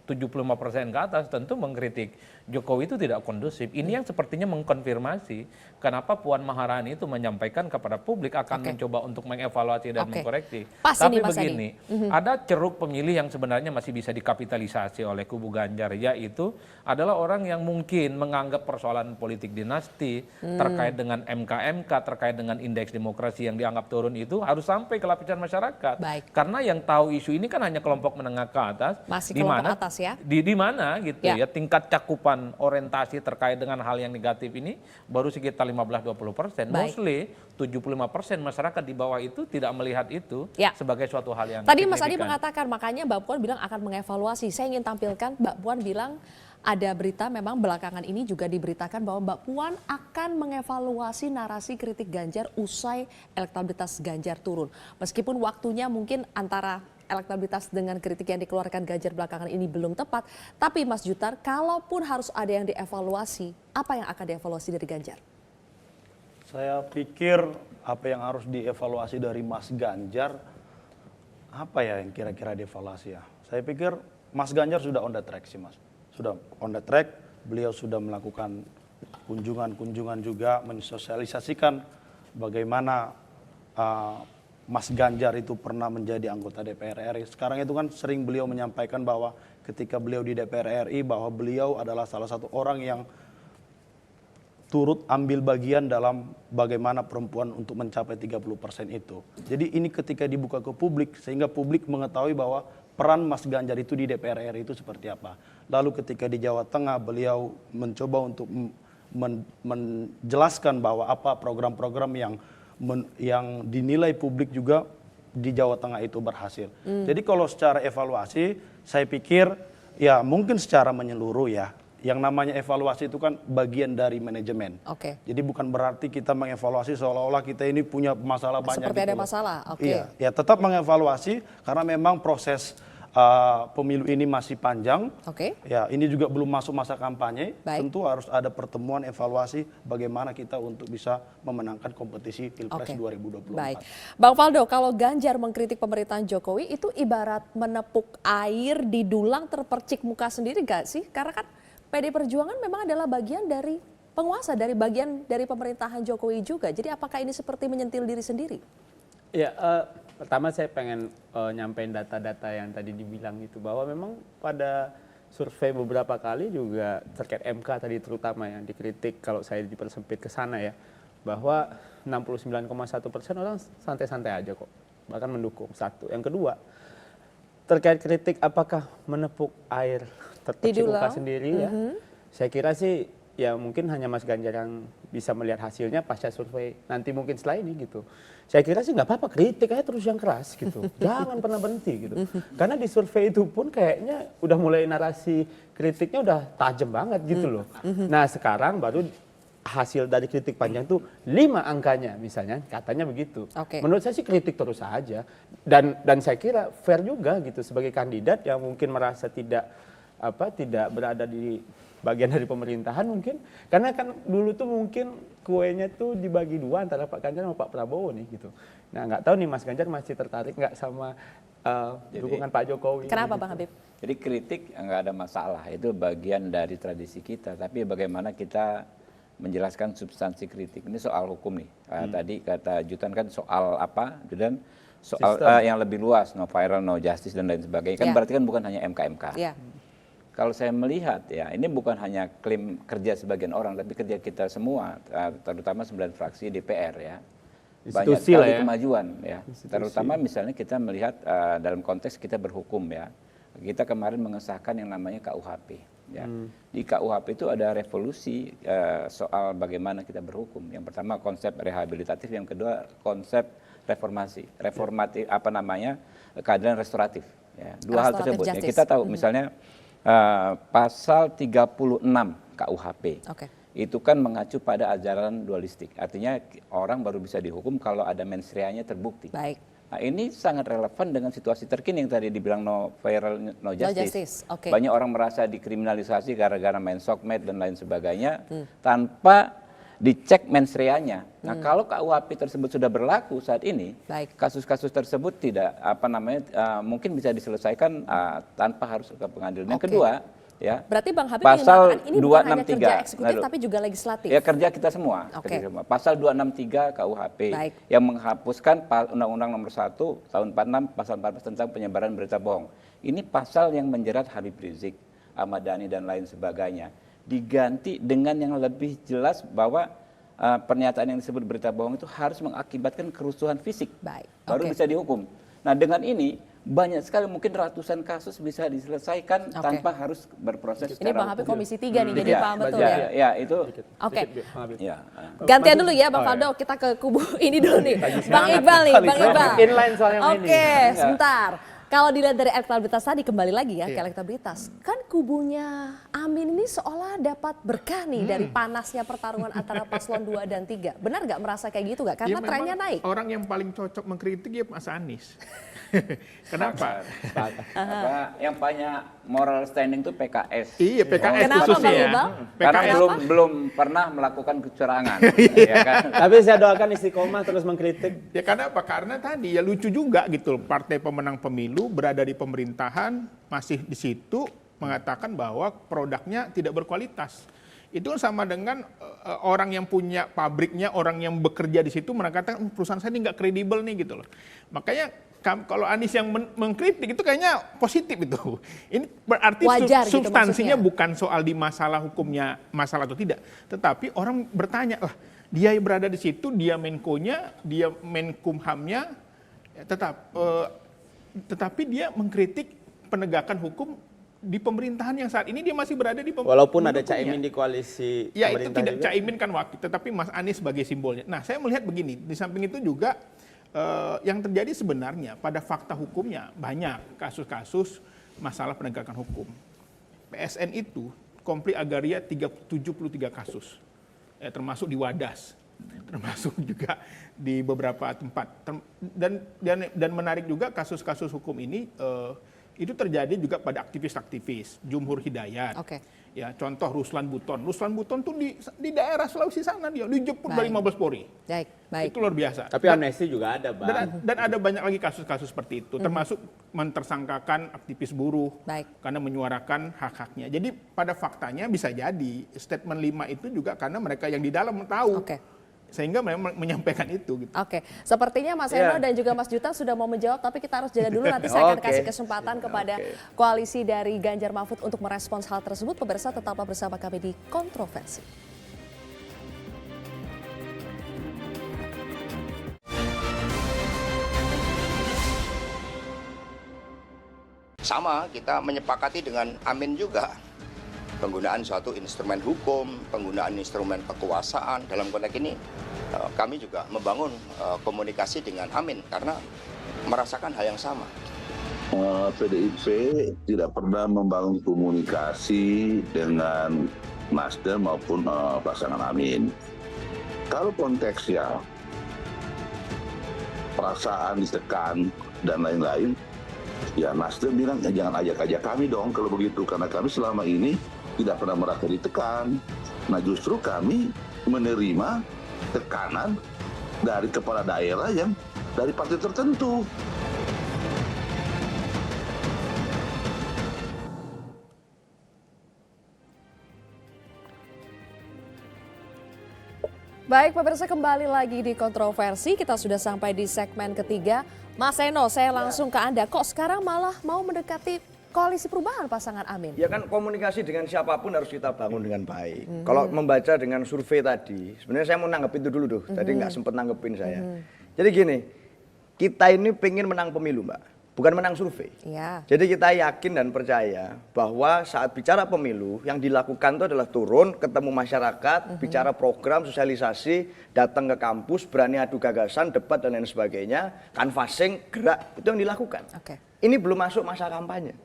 75% ke atas tentu mengkritik Jokowi itu tidak kondusif. Ini yang sepertinya mengkonfirmasi kenapa Puan Maharani itu menyampaikan kepada publik akan mencoba untuk mengevaluasi dan mengkoreksi. Pas Tapi ini, Mas begini, ada ceruk pemilih yang sebenarnya masih bisa dikapitalisasi oleh kubu Ganjar, yaitu adalah orang yang mungkin menganggap persoalan politik dinasti terkait dengan MK-MK, terkait dengan indeks demokrasi yang dianggap turun itu harus sampai ke lapisan masyarakat. Baik. Karena yang tahu isu ini kan hanya kelompok menengah ke atas. Masih di kelompok mana atas ya. Di mana gitu Ya. ya tingkat cakupan orientasi terkait dengan hal yang negatif ini baru sekitar 15-20%. Baik. Mostly 75% masyarakat di bawah itu tidak melihat itu Ya. sebagai suatu hal yang Tadi Mas Adi signifikan. mengatakan, makanya Mbak Puan bilang akan mengevaluasi. Saya ingin tampilkan, Mbak Puan bilang ada berita memang belakangan ini juga diberitakan bahwa Mbak Puan akan mengevaluasi narasi kritik Ganjar usai elektabilitas Ganjar turun. Meskipun waktunya mungkin antara elektabilitas dengan kritik yang dikeluarkan Ganjar belakangan ini belum tepat. Tapi Mas Jutar, kalaupun harus ada yang dievaluasi, apa yang akan dievaluasi dari Ganjar? Saya pikir apa yang harus dievaluasi dari Mas Ganjar, apa ya yang kira-kira dievaluasi ya? Saya pikir Mas Ganjar sudah on the track sih Mas. Sudah on the track, beliau sudah melakukan kunjungan-kunjungan juga, mensosialisasikan bagaimana Mas Ganjar itu pernah menjadi anggota DPR RI. Sekarang itu kan sering beliau menyampaikan bahwa ketika beliau di DPR RI bahwa beliau adalah salah satu orang yang turut ambil bagian dalam bagaimana perempuan untuk mencapai 30% itu. Jadi ini ketika dibuka ke publik sehingga publik mengetahui bahwa peran Mas Ganjar itu di DPR RI itu seperti apa. Lalu ketika di Jawa Tengah beliau mencoba untuk menjelaskan bahwa apa program-program yang dinilai publik juga di Jawa Tengah itu berhasil. Jadi kalau secara evaluasi, saya pikir ya mungkin secara menyeluruh ya. Yang namanya evaluasi itu kan bagian dari manajemen. Oke. Jadi bukan berarti kita mengevaluasi seolah-olah kita ini punya masalah banyak. Seperti gitu ada loh. masalah, oke. Iya, ya tetap mengevaluasi karena memang proses pemilu ini masih panjang. Oke. Ya, ini juga belum masuk masa kampanye. Baik. Tentu harus ada pertemuan evaluasi bagaimana kita untuk bisa memenangkan kompetisi Pilpres 2024. Baik. Bang Faldo, kalau Ganjar mengkritik pemerintahan Jokowi itu ibarat menepuk air di dulang terpercik muka sendiri gak sih? Karena kan PD Perjuangan memang adalah bagian dari penguasa, dari bagian dari pemerintahan Jokowi juga. Jadi apakah ini seperti menyentil diri sendiri? Ya, pertama saya pengen nyampein data-data yang tadi dibilang itu bahwa memang pada survei beberapa kali juga terkait MK tadi terutama yang dikritik kalau saya dipersempit ke sana ya, bahwa 69,1% orang santai-santai aja kok, bahkan mendukung. Satu. Yang kedua, terkait kritik apakah menepuk air terpercik muka sendiri ya, saya kira sih ya mungkin hanya Mas Ganjar yang bisa melihat hasilnya pasca survei nanti mungkin setelah ini gitu. Saya kira sih nggak apa-apa, kritik aja terus yang keras gitu, jangan pernah berhenti gitu. Karena di survei itu pun kayaknya udah mulai narasi kritiknya udah tajam banget gitu loh. Nah sekarang baru hasil dari kritik panjang itu 5 angkanya misalnya, katanya begitu. Oke. Menurut saya sih kritik terus saja dan saya kira fair juga gitu sebagai kandidat yang mungkin merasa tidak berada di bagian dari pemerintahan mungkin, karena kan dulu tuh mungkin kuenya tuh dibagi dua antara Pak Ganjar sama Pak Prabowo nih gitu. Nah nggak tahu nih Mas Ganjar masih tertarik nggak sama dukungan Pak Jokowi. Kenapa gitu. Bang Habib? Jadi kritik nggak ada masalah, itu bagian dari tradisi kita. Tapi bagaimana kita menjelaskan substansi kritik. Ini soal hukum nih. Tadi kata Jutan kan soal apa? Dan soal yang lebih luas, no viral, no justice dan lain sebagainya. Kan berarti kan bukan hanya MK-MK. Ya. Kalau saya melihat ya, ini bukan hanya klaim kerja sebagian orang, tapi kerja kita semua, terutama 9 fraksi DPR ya. Banyak Institusi lah sekali ya. kemajuan ya. Institusi. Terutama misalnya kita melihat dalam konteks kita berhukum ya. Kita kemarin mengesahkan yang namanya KUHP ya. Di KUHP itu ada revolusi soal bagaimana kita berhukum. Yang pertama konsep rehabilitatif, yang kedua konsep reformasi. Reformatif apa namanya? Keadilan restoratif ya. Dua hal tersebut ya. Kita tahu misalnya pasal 36 KUHP. Oke. Itu kan mengacu pada ajaran dualistik. Artinya orang baru bisa dihukum kalau ada mens reanya terbukti. Baik. Nah, ini sangat relevan dengan situasi terkini yang tadi dibilang no viral, no justice. Oke. Banyak orang merasa dikriminalisasi gara-gara main sosmed dan lain sebagainya tanpa dicek mens reanya. Nah, kalau KUHP tersebut sudah berlaku saat ini, kasus-kasus tersebut tidak mungkin bisa diselesaikan tanpa harus ke pengadilan. Yang kedua, ya. Berarti Bang Habib Pasal ini bukan hanya 263. kerja eksekutif tapi juga legislatif. Ya, kerja kita semua. Oke. Kerja semua. Pasal 263 KUHP Baik. yang menghapuskan Undang-Undang Nomor 1 Tahun 46 Pasal 14 tentang penyebaran berita bohong. Ini pasal yang menjerat Habib Rizik, Ahmad Dhani dan lain sebagainya. Diganti dengan yang lebih jelas bahwa pernyataan yang disebut berita bohong itu harus mengakibatkan kerusuhan fisik. Baik. Baru bisa dihukum. Nah, dengan ini banyak sekali, mungkin ratusan kasus bisa diselesaikan tanpa harus berproses. Ini Bang Habib Komisi 3 nih, jadi paham betul ya. Ya, itu. Oke. Ya. Gantian dulu ya Bang Faldo, kita ke kubu ini dulu nih. Bang Iqbal nih, Bang Iqbal. Inline soalnya ini. Oke, sebentar. Kalau dilihat dari elektabilitas tadi, kembali lagi ya ke elektabilitas. Kan kubunya Amin ini seolah dapat berkah nih dari panasnya pertarungan antara paslon 2 dan 3. Benar nggak merasa kayak gitu nggak? Karena trennya naik. Orang yang paling cocok mengkritik ya Mas Anies. Kenapa? Yang banyak moral standing itu PKS. Iya, PKS khususnya ya. Karena belum pernah melakukan kecurangan. Ya kan? Tapi saya doakan istiqomah terus mengkritik. Ya karena apa? Karena tadi ya lucu juga gitu, partai pemenang pemilu berada di pemerintahan masih di situ mengatakan bahwa produknya tidak berkualitas. Itu sama dengan orang yang punya pabriknya, orang yang bekerja di situ mengatakan perusahaan saya ini nggak kredibel nih gitu loh. Makanya kalau Anies yang mengkritik itu kayaknya positif itu. Ini berarti substansinya gitu, bukan soal di masalah hukumnya masalah atau tidak, tetapi orang bertanya lah, dia berada di situ, dia Menko-nya, dia Menkumhamnya, tetapi dia mengkritik penegakan hukum di pemerintahan yang saat ini dia masih berada di pemerintahan. Walaupun ada Caimin di koalisi ya itu pemerintah tidak juga. Caimin kan wakil, tetapi Mas Anies sebagai simbolnya. Nah, saya melihat begini, di samping itu juga yang terjadi sebenarnya pada fakta hukumnya banyak kasus-kasus masalah penegakan hukum. PSN itu konflik agraria 73 kasus, termasuk di Wadas, termasuk juga di beberapa tempat. Dan menarik juga kasus-kasus hukum ini itu terjadi juga pada aktivis-aktivis, Jumhur Hidayat. Ya, contoh Ruslan Buton. Ruslan Buton tuh di daerah Sulawesi sana dia dijemput dari Mabes Polri. Baik. Itu luar biasa. Tapi amnesti juga ada, Bang. Dan ada banyak lagi kasus-kasus seperti itu, termasuk mentersangkakan aktivis buruh karena menyuarakan hak-haknya. Jadi pada faktanya bisa jadi statement 5 itu juga karena mereka yang di dalam tahu. Sehingga memang menyampaikan itu. Gitu. Oke, sepertinya Mas Eno dan juga Mas Juta sudah mau menjawab, tapi kita harus jeda dulu. Nanti saya akan kasih kesempatan kepada koalisi dari Ganjar Mahfud untuk merespons hal tersebut. Pemirsa, tetaplah bersama kami di Kontroversi. Sama, kita menyepakati dengan Amin juga. Penggunaan suatu instrumen hukum, penggunaan instrumen kekuasaan. Dalam konteks ini kami juga membangun komunikasi dengan Amin karena merasakan hal yang sama. PDIP tidak pernah membangun komunikasi dengan Nasdem maupun pasangan Amin. Kalau konteksnya perasaan ditekan dan lain-lain, ya Nasdem bilang jangan ajak-ajak kami dong kalau begitu, karena kami selama ini tidak pernah merasa ditekan. Nah, justru kami menerima tekanan dari kepala daerah yang dari partai tertentu. Baik, pemirsa, kembali lagi di Kontroversi. Kita sudah sampai di segmen ketiga. Mas Eno, saya langsung ke Anda. Kok sekarang malah mau mendekati koalisi perubahan pasangan Amin? Ya kan komunikasi dengan siapapun harus kita bangun dengan baik. Kalau membaca dengan survei tadi, sebenarnya saya mau nanggepin itu dulu tuh. Tadi nggak sempet nanggepin saya. Jadi gini, kita ini pengen menang pemilu, Mbak. Bukan menang survei. Jadi kita yakin dan percaya bahwa saat bicara pemilu, yang dilakukan itu adalah turun, ketemu masyarakat, bicara program, sosialisasi, datang ke kampus, berani adu gagasan, debat dan lain sebagainya, canvassing, gerak, itu yang dilakukan. Ini belum masuk masa kampanye.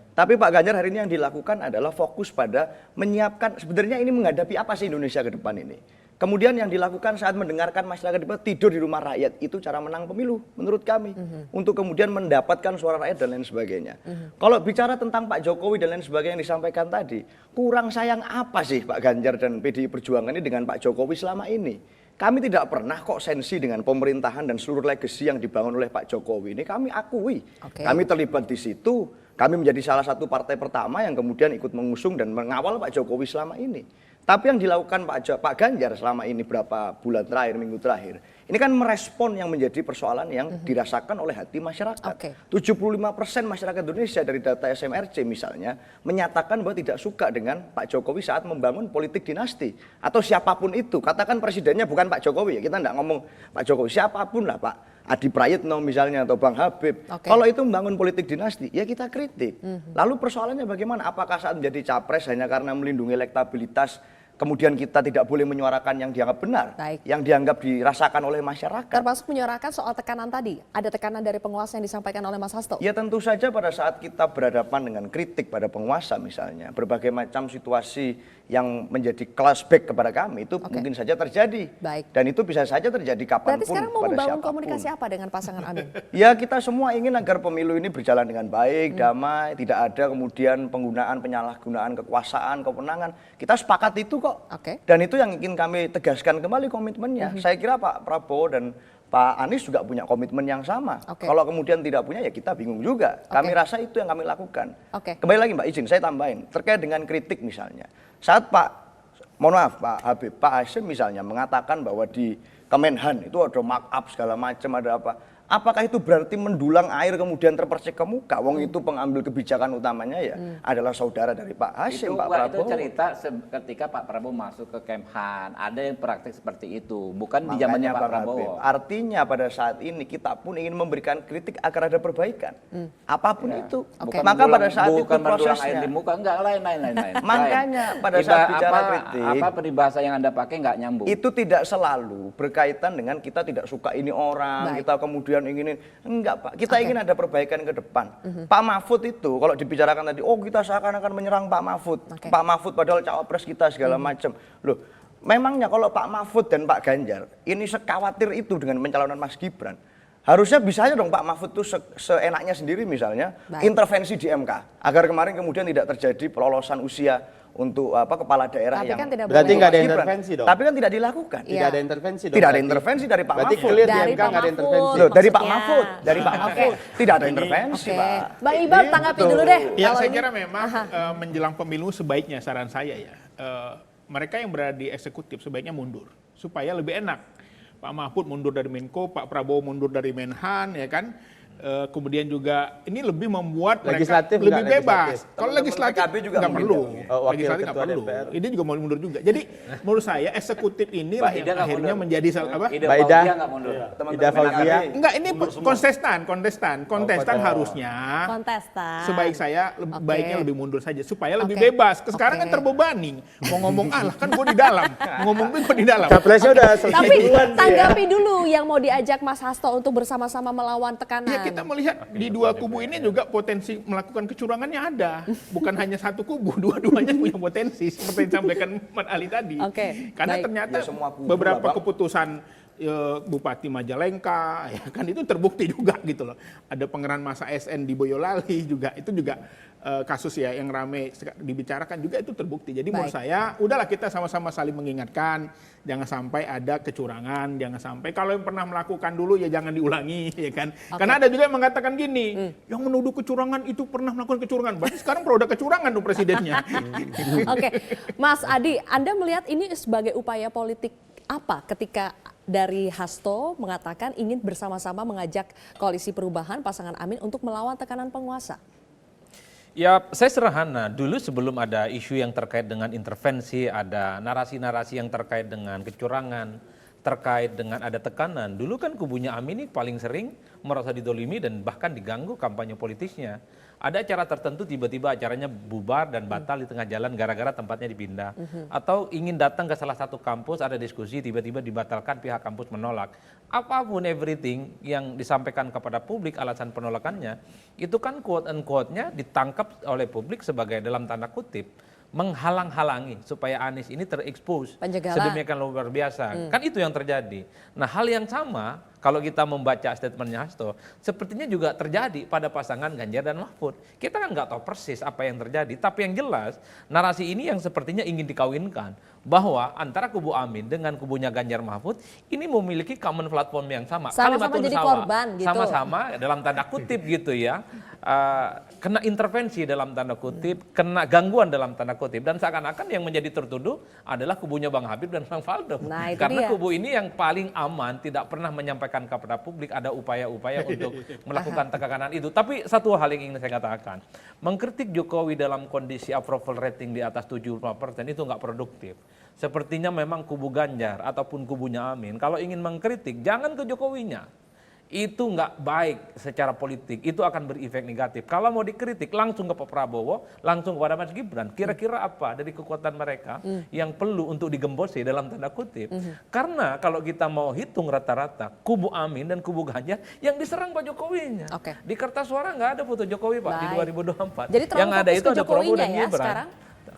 Tapi Pak Ganjar hari ini yang dilakukan adalah fokus pada menyiapkan, sebenarnya ini menghadapi apa sih Indonesia ke depan ini. Kemudian yang dilakukan saat mendengarkan masyarakat tidur di rumah rakyat, itu cara menang pemilu menurut kami. Untuk kemudian mendapatkan suara rakyat dan lain sebagainya. Kalau bicara tentang Pak Jokowi dan lain sebagainya yang disampaikan tadi, kurang sayang apa sih Pak Ganjar dan PDI Perjuangan ini dengan Pak Jokowi selama ini? Kami tidak pernah kok sensi dengan pemerintahan dan seluruh legacy yang dibangun oleh Pak Jokowi. Ini kami akui. Kami terlibat di situ, kami menjadi salah satu partai pertama yang kemudian ikut mengusung dan mengawal Pak Jokowi selama ini. Tapi yang dilakukan Pak Ganjar selama ini berapa bulan terakhir, minggu terakhir, ini kan merespon yang menjadi persoalan yang dirasakan oleh hati masyarakat. 75% masyarakat Indonesia dari data SMRC misalnya menyatakan bahwa tidak suka dengan Pak Jokowi saat membangun politik dinasti. Atau siapapun itu, katakan presidennya bukan Pak Jokowi, ya kita tidak ngomong Pak Jokowi, siapapun lah Pak Adi Prayitno misalnya atau Bang Habib. Kalau itu membangun politik dinasti, ya kita kritik. Lalu persoalannya bagaimana? Apakah saat menjadi capres hanya karena melindungi elektabilitas, kemudian kita tidak boleh menyuarakan yang dianggap benar, yang dianggap dirasakan oleh masyarakat. Termasuk menyuarakan soal tekanan tadi, ada tekanan dari penguasa yang disampaikan oleh Mas Hasto? Ya tentu saja pada saat kita berhadapan dengan kritik pada penguasa misalnya, berbagai macam situasi yang menjadi clashback kepada kami itu mungkin saja terjadi. Dan itu bisa saja terjadi kapanpun. Berarti sekarang mau pada membangun siapapun. komunikasi apa dengan pasangan Amin? Ya kita semua ingin agar pemilu ini berjalan dengan baik, damai, tidak ada kemudian penggunaan penyalahgunaan kekuasaan, kewenangan. Kita sepakat itu kok. Dan itu yang ingin kami tegaskan kembali komitmennya. Saya kira Pak Prabowo dan Pak Anies juga punya komitmen yang sama. Kalau kemudian tidak punya ya kita bingung juga. Kami rasa itu yang kami lakukan. Kembali lagi Mbak, izin saya tambahin terkait dengan kritik misalnya. Saat Pak Habib, Pak Hasyim misalnya mengatakan bahwa di Kemenhan itu ada markup segala macam, ada apa. Apakah itu berarti mendulang air kemudian terpercik ke muka? Wong itu pengambil kebijakan utamanya ya adalah saudara dari Pak Hasyim, Pak Prabowo. Itu cerita ketika Pak Prabowo masuk ke Kemhan, ada yang praktik seperti itu, bukan di zamannya Pak Prabowo. Artinya pada saat ini kita pun ingin memberikan kritik agar ada perbaikan. Apapun itu. Maka pada saat itu prosesnya. Air di muka, enggak lain. Makanya pada saat bicara kritik. Apa peribahasa yang Anda pakai enggak nyambung. Itu tidak selalu berkaitan dengan kita tidak suka ini orang, kita kemudian ingin enggak Pak, kita ingin ada perbaikan ke depan. Pak Mahfud itu kalau dibicarakan tadi, oh kita seakan-akan menyerang Pak Mahfud. Pak Mahfud padahal cawapres kita segala macam. Loh, memangnya kalau Pak Mahfud dan Pak Ganjar ini sekhawatir itu dengan pencalonan Mas Gibran, harusnya bisa aja dong Pak Mahfud itu seenaknya sendiri misalnya intervensi di MK agar kemarin kemudian tidak terjadi pelolosan usia untuk kepala daerah yang kan berarti nggak ada intervensi dong. Tapi kan tidak dilakukan. Tidak ada intervensi dong. Tidak ada intervensi dari Pak berarti Mahfud. Clear di MK nggak ada intervensi. Loh, dari Pak Mahfud, dari Pak Mahfud tidak ada intervensi, Pak. Bang Iqbal tanggapi dulu deh. Ya saya kira memang menjelang pemilu sebaiknya saran saya ya, mereka yang berada di eksekutif sebaiknya mundur supaya lebih enak. Pak Mahfud mundur dari Menko, Pak Prabowo mundur dari Menhan, ya kan. Kemudian juga ini lebih membuat mereka lebih bebas. Kalau legislatif nggak perlu, legislatif nggak perlu. Ini juga mau mundur juga. Jadi menurut saya eksekutif ini lah yang akhirnya menjadi apa? Ida Enggak, ini kontestan harusnya. Sebaik saya baiknya lebih mundur saja supaya lebih bebas. Sekarang kan terbebani. Mau ngomong lah kan gue di dalam, ngomong gue di dalam. Capresnya udah Tapi tanggapi dulu yang mau diajak Mas Hasto untuk bersama-sama melawan tekanan. Kita melihat di dua kubu ini juga potensi melakukan kecurangannya ada. Bukan hanya satu kubu, dua-duanya punya potensi seperti yang disampaikan Mas Ali tadi. Karena ternyata beberapa keputusan Bupati Majalengka ya kan itu terbukti juga gitu loh. Ada pengerahan massa ASN di Boyolali juga, itu juga kasus ya yang ramai dibicarakan juga itu terbukti. Jadi menurut saya udahlah kita sama-sama saling mengingatkan, jangan sampai ada kecurangan, jangan sampai kalau yang pernah melakukan dulu ya jangan diulangi ya kan. Karena ada juga yang mengatakan gini, yang menuduh kecurangan itu pernah melakukan kecurangan, berarti sekarang produk kecurangan tuh presidennya. Mas Adi, Anda melihat ini sebagai upaya politik apa ketika dari Hasto mengatakan ingin bersama-sama mengajak koalisi perubahan pasangan Amin untuk melawan tekanan penguasa? Ya, saya sederhana. Dulu sebelum ada isu yang terkait dengan intervensi, ada narasi-narasi yang terkait dengan kecurangan, terkait dengan ada tekanan. Dulu kan kubunya Amin ini paling sering merasa didolimi dan bahkan diganggu kampanye politisnya. Ada acara tertentu tiba-tiba acaranya bubar dan batal di tengah jalan gara-gara tempatnya dipindah. Atau ingin datang ke salah satu kampus, ada diskusi tiba-tiba dibatalkan, pihak kampus menolak. Apapun everything yang disampaikan kepada publik alasan penolakannya, itu kan quote-unquote-nya ditangkap oleh publik sebagai dalam tanda kutip menghalang-halangi supaya Anies ini terekspos Penjagalan. sedemikian luar biasa. Kan itu yang terjadi. Nah, hal yang sama kalau kita membaca statementnya Hasto, sepertinya juga terjadi pada pasangan Ganjar dan Mahfud. Kita kan nggak tahu persis apa yang terjadi, tapi yang jelas narasi ini yang sepertinya ingin dikawinkan bahwa antara kubu Amin dengan kubunya Ganjar Mahfud ini memiliki common platform yang sama. Sama-sama Kalimatun jadi sawa. korban gitu. Sama-sama dalam tanda kutip gitu ya. Kena intervensi dalam tanda kutip, kena gangguan dalam tanda kutip, dan seakan-akan yang menjadi tertuduh adalah kubunya Bang Habib dan Bang Faldo. Nah, itu Karena dia. kubu ini yang paling aman, tidak pernah menyampaikan kepada publik ada upaya-upaya untuk melakukan tekanan itu. Tapi satu hal yang ingin saya katakan, mengkritik Jokowi dalam kondisi approval rating di atas 75% itu nggak produktif. Sepertinya memang kubu Ganjar ataupun kubunya Amin, kalau ingin mengkritik jangan ke Jokowinya. Itu nggak baik secara politik, itu akan berefek negatif. Kalau mau dikritik langsung ke Pak Prabowo, langsung kepada Mas Gibran. Kira-kira apa dari kekuatan mereka yang perlu untuk digembosi dalam tanda kutip? Karena kalau kita mau hitung rata-rata, kubu Amin dan kubu Ganjar yang diserang Pak Jokowinya. Di kertas suara nggak ada foto Jokowi Pak di 2024. Jadi terlalu yang ada fokus itu ke ada Prabowo Jokowinya dan ya Gibran. sekarang?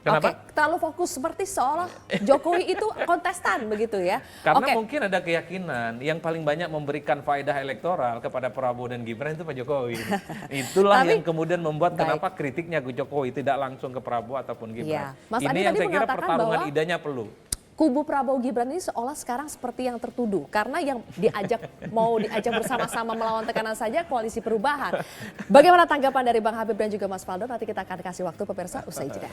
Kenapa? Oke, terlalu fokus seperti seolah Jokowi itu kontestan begitu ya. Karena Oke. mungkin ada keyakinan yang paling banyak memberikan faedah elektoral kepada Prabowo dan Gibran itu Pak Jokowi. Itulah Tapi- yang kemudian membuat Baik. kenapa kritiknya ke Jokowi tidak langsung ke Prabowo ataupun Gibran. Iya. Mas Adi Ini yang tadi saya kira mengatakan pertarungan bahwa idenya perlu. Kubu Prabowo Gibran ini seolah sekarang seperti yang tertuduh karena yang mau diajak bersama-sama melawan tekanan saja koalisi perubahan. Bagaimana tanggapan dari Bang Habib dan juga Mas Faldo? Nanti kita akan kasih waktu pemirsa usai jeda.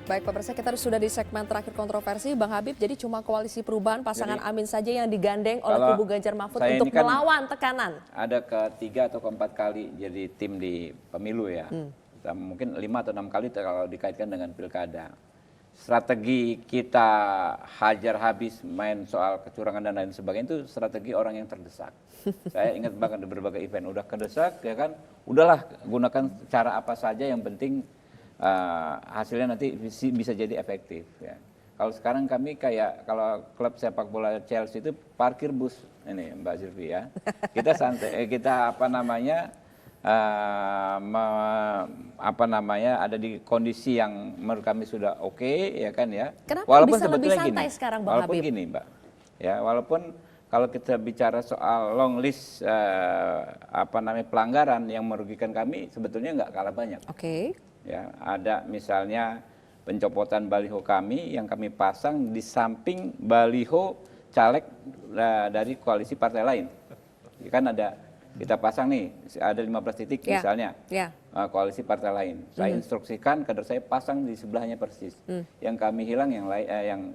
Baik pemirsa, kita sudah di segmen terakhir kontroversi. Bang Habib, jadi cuma koalisi perubahan pasangan Jadi, Amin saja yang digandeng oleh kalau kubu Ganjar Mahfud saya untuk ini kan melawan tekanan. Ada ke-3 atau ke-4 kali jadi tim di pemilu ya. Mungkin 5 atau 6 kali kalau dikaitkan dengan pilkada. Strategi kita hajar habis main soal kecurangan dan lain sebagainya itu strategi orang yang terdesak. Saya ingat bahkan di berbagai event udah kedesak ya kan, udahlah gunakan cara apa saja yang penting hasilnya nanti bisa jadi efektif ya. Kalau sekarang kami kayak kalau klub sepak bola Chelsea itu parkir bus ini Mbak Silvi ya. Kita santai, kita ada di kondisi yang menurut kami sudah oke ya kan ya. Kenapa Walaupun bisa lebih sebetulnya santai gini, sekarang Bang walaupun Habib? gini Mbak, ya walaupun kalau kita bicara soal long list pelanggaran yang merugikan kami sebetulnya nggak kalah banyak. Oke. Ya, ada misalnya pencopotan baliho kami yang kami pasang di samping baliho caleg dari koalisi partai lain. Ya, kan ada kita pasang nih ada 15 titik Ya, misalnya ya. koalisi partai lain. Saya instruksikan kader saya pasang di sebelahnya persis. Yang kami hilang yang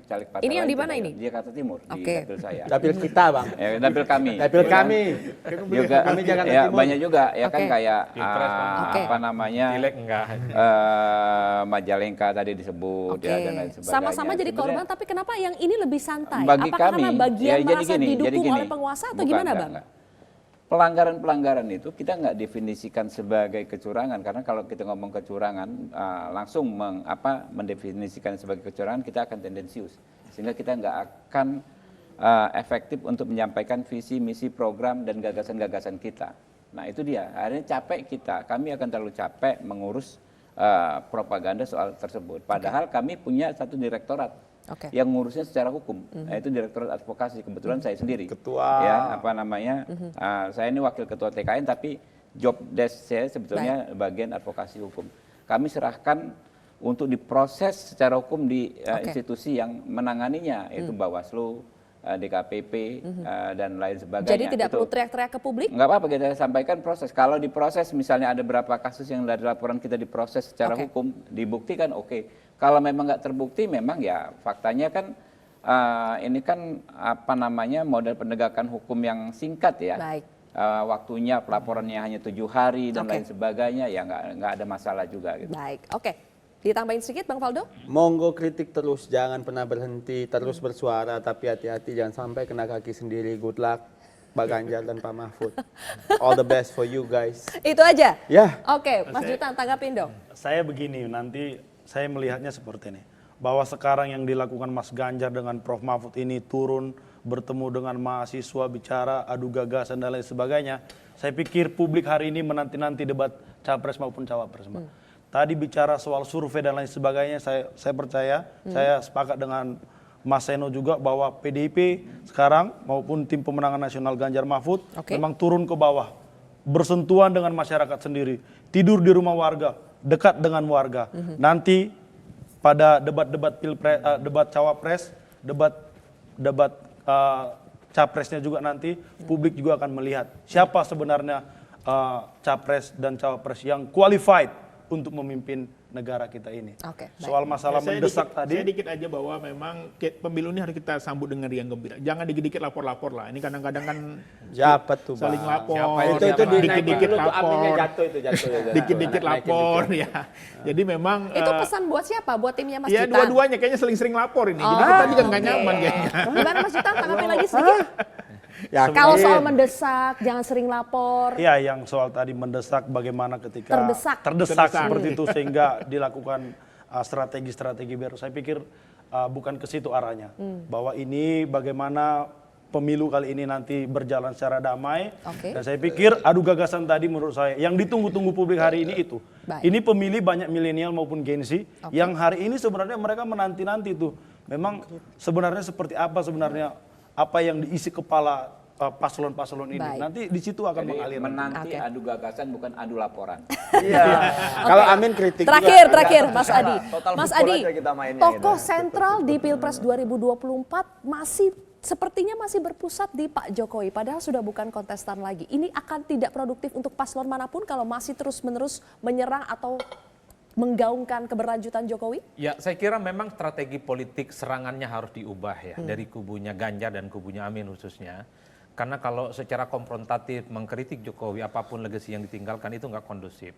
caleg partai Ini lain. yang di mana itu ini? Di Jakarta Timur di Oke. dapil saya. Dapil kita Bang. Ya, dapil kami. Dapil Ya, kami. juga Kami Jakarta ya Timur. banyak juga ya kan Oke. kayak Pilpres, Bang. Oke. apa namanya Pilek enggak. Majalengka tadi disebut Oke. ya dan lain sebagainya. Sama-sama jadi Sebenarnya korban, tapi kenapa yang ini lebih santai? bagi Apakah kami, karena bagian ya, jadi merasa gini, didukung oleh penguasa atau Bukan, gimana Bang? enggak. Pelanggaran-pelanggaran itu kita nggak definisikan sebagai kecurangan karena kalau kita ngomong kecurangan langsung mendefinisikan sebagai kecurangan kita akan tendensius sehingga kita nggak akan efektif untuk menyampaikan visi misi program dan gagasan-gagasan kita. Nah itu dia akhirnya capek kita, kami akan terlalu capek mengurus propaganda soal tersebut. Padahal kami punya satu direktorat Oke. yang ngurusnya secara hukum, itu direktorat advokasi. Kebetulan saya sendiri, Ketua. ya saya ini wakil ketua TKN, tapi job desk saya sebetulnya bagian advokasi hukum. Kami serahkan untuk diproses secara hukum di institusi yang menanganinya, yaitu Bawaslu, DKPP dan lain sebagainya. Jadi tidak perlu teriak-teriak ke publik? Nggak apa-apa, kita sampaikan proses. Kalau diproses misalnya ada berapa kasus yang dari laporan kita diproses secara hukum, dibuktikan oke. Kalau memang nggak terbukti, memang ya faktanya kan ini kan model penegakan hukum yang singkat ya. Baik. Waktunya pelaporannya hanya 7 hari dan lain sebagainya, ya nggak ada masalah juga. Gitu. Baik, oke. Ditambahin sedikit Bang Faldo? Monggo kritik terus, jangan pernah berhenti, terus bersuara, tapi hati-hati jangan sampai kena kaki sendiri. Good luck Pak Ganjar dan Pak Mahfud. All the best for you guys. Itu aja? Ya. Oke, Mas Jutan tanggapin dong. Saya begini, nanti saya melihatnya seperti ini. bahwa sekarang yang dilakukan Mas Ganjar dengan Prof. Mahfud ini turun, bertemu dengan mahasiswa, bicara, adu gagasan dan lain sebagainya. Saya pikir publik hari ini menanti-nanti debat capres maupun cawapres, Mbak. Tadi bicara soal survei dan lain sebagainya, saya percaya, saya sepakat dengan Mas Seno juga bahwa PDIP sekarang maupun tim pemenangan nasional Ganjar Mahfud memang turun ke bawah, bersentuhan dengan masyarakat sendiri, tidur di rumah warga, dekat dengan warga. Nanti pada debat-debat pilpres, debat cawapres, debat capresnya juga nanti publik juga akan melihat siapa sebenarnya capres dan cawapres yang qualified untuk memimpin negara kita ini. Soal masalah mendesak tadi. Saya dikit aja bahwa memang pemilu ini harus kita sambut dengan riang gembira. Jangan dikit-dikit lapor-lapor lah. Ini kadang-kadang kan siapa tuh, saling lapor. Itu dikit-dikit lapor. Jatuh. Dikit-dikit lapor ya. Jadi memang itu pesan buat siapa? Buat timnya Mas ya, Jutan? dua-duanya kayaknya sering-sering lapor ini. Jadi kita juga nggak nyaman kayaknya. Gimana Mas Jutan? Tanggapi lagi sedikit. Kalau soal mendesak, jangan sering lapor. Iya, yang soal tadi mendesak bagaimana ketika terdesak seperti itu sehingga dilakukan strategi-strategi baru. Saya pikir bukan ke situ arahnya. Bahwa ini bagaimana pemilu kali ini nanti berjalan secara damai. Dan saya pikir adu gagasan tadi menurut saya yang ditunggu-tunggu publik hari ini itu. Ini pemilih banyak milenial maupun Gen Z yang hari ini sebenarnya mereka menanti-nanti tuh. Memang sebenarnya seperti apa sebenarnya apa yang diisi kepala paslon-paslon ini. Nanti di situ akan mengalir. Menanti adu gagasan bukan adu laporan. Kalau Amin kritik. Terakhir Mas Adi. Mas Adi, tokoh sentral di Pilpres 2024 sepertinya masih berpusat di Pak Jokowi. Padahal sudah bukan kontestan lagi. Ini akan tidak produktif untuk paslon manapun kalau masih terus-menerus menyerang atau menggaungkan keberlanjutan Jokowi? Ya, saya kira memang strategi politik serangannya harus diubah ya dari kubunya Ganjar dan kubunya Amin khususnya. Karena kalau secara konfrontatif mengkritik Jokowi, apapun legasi yang ditinggalkan itu nggak kondusif.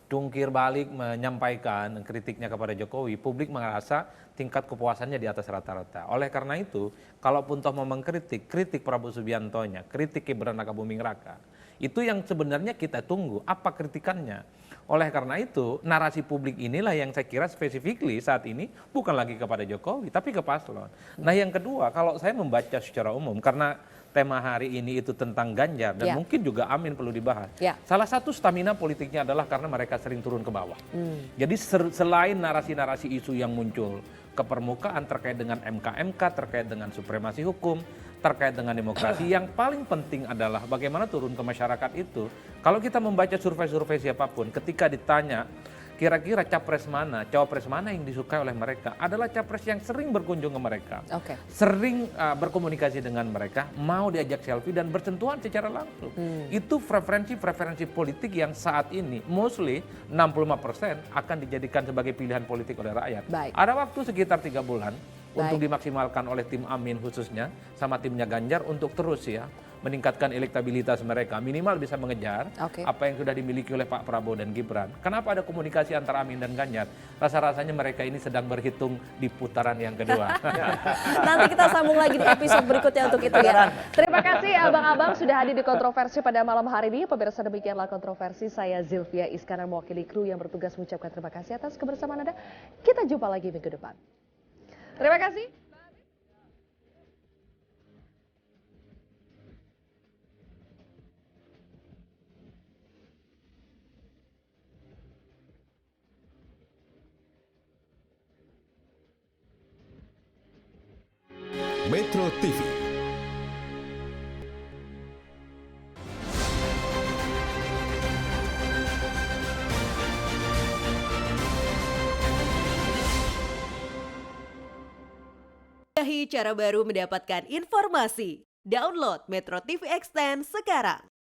Jungkir balik menyampaikan kritiknya kepada Jokowi, publik merasa tingkat kepuasannya di atas rata-rata. Oleh karena itu, kalaupun toh mau mengkritik, kritik Prabowo Subiantonya, kritik Gibran Rakabuming Raka, itu yang sebenarnya kita tunggu, apa kritikannya. Oleh karena itu, narasi publik inilah yang saya kira specifically saat ini bukan lagi kepada Jokowi, tapi ke paslon. Nah yang kedua, kalau saya membaca secara umum, karena tema hari ini itu tentang Ganjar dan mungkin juga Amin perlu dibahas. Salah satu stamina politiknya adalah karena mereka sering turun ke bawah. Jadi selain narasi-narasi isu yang muncul ke permukaan terkait dengan MK-MK, terkait dengan supremasi hukum, terkait dengan demokrasi, yang paling penting adalah bagaimana turun ke masyarakat itu. Kalau kita membaca survei-survei siapapun, ketika ditanya kira-kira capres mana, cawapres mana yang disukai oleh mereka, adalah capres yang sering berkunjung ke mereka, sering berkomunikasi dengan mereka, mau diajak selfie dan bersentuhan secara langsung. Itu preferensi politik yang saat ini mostly 65% akan dijadikan sebagai pilihan politik oleh rakyat. Ada waktu sekitar 3 bulan untuk dimaksimalkan oleh tim Amin khususnya sama timnya Ganjar untuk terus ya meningkatkan elektabilitas mereka, minimal bisa mengejar apa yang sudah dimiliki oleh Pak Prabowo dan Gibran. Kenapa ada komunikasi antara Amin dan Ganjar? Rasa-rasanya mereka ini sedang berhitung di putaran yang kedua. Nanti kita sambung lagi di episode berikutnya untuk itu ya. Terima kasih abang-abang sudah hadir di Kontroversi pada malam hari ini. Pemirsa, demikianlah Kontroversi. Saya Zilvia Iskandar mewakili kru yang bertugas mengucapkan terima kasih atas kebersamaan Anda. Kita jumpa lagi minggu depan. Terima kasih. Metro TV. Cara baru mendapatkan informasi. Download Metro TV Extend sekarang.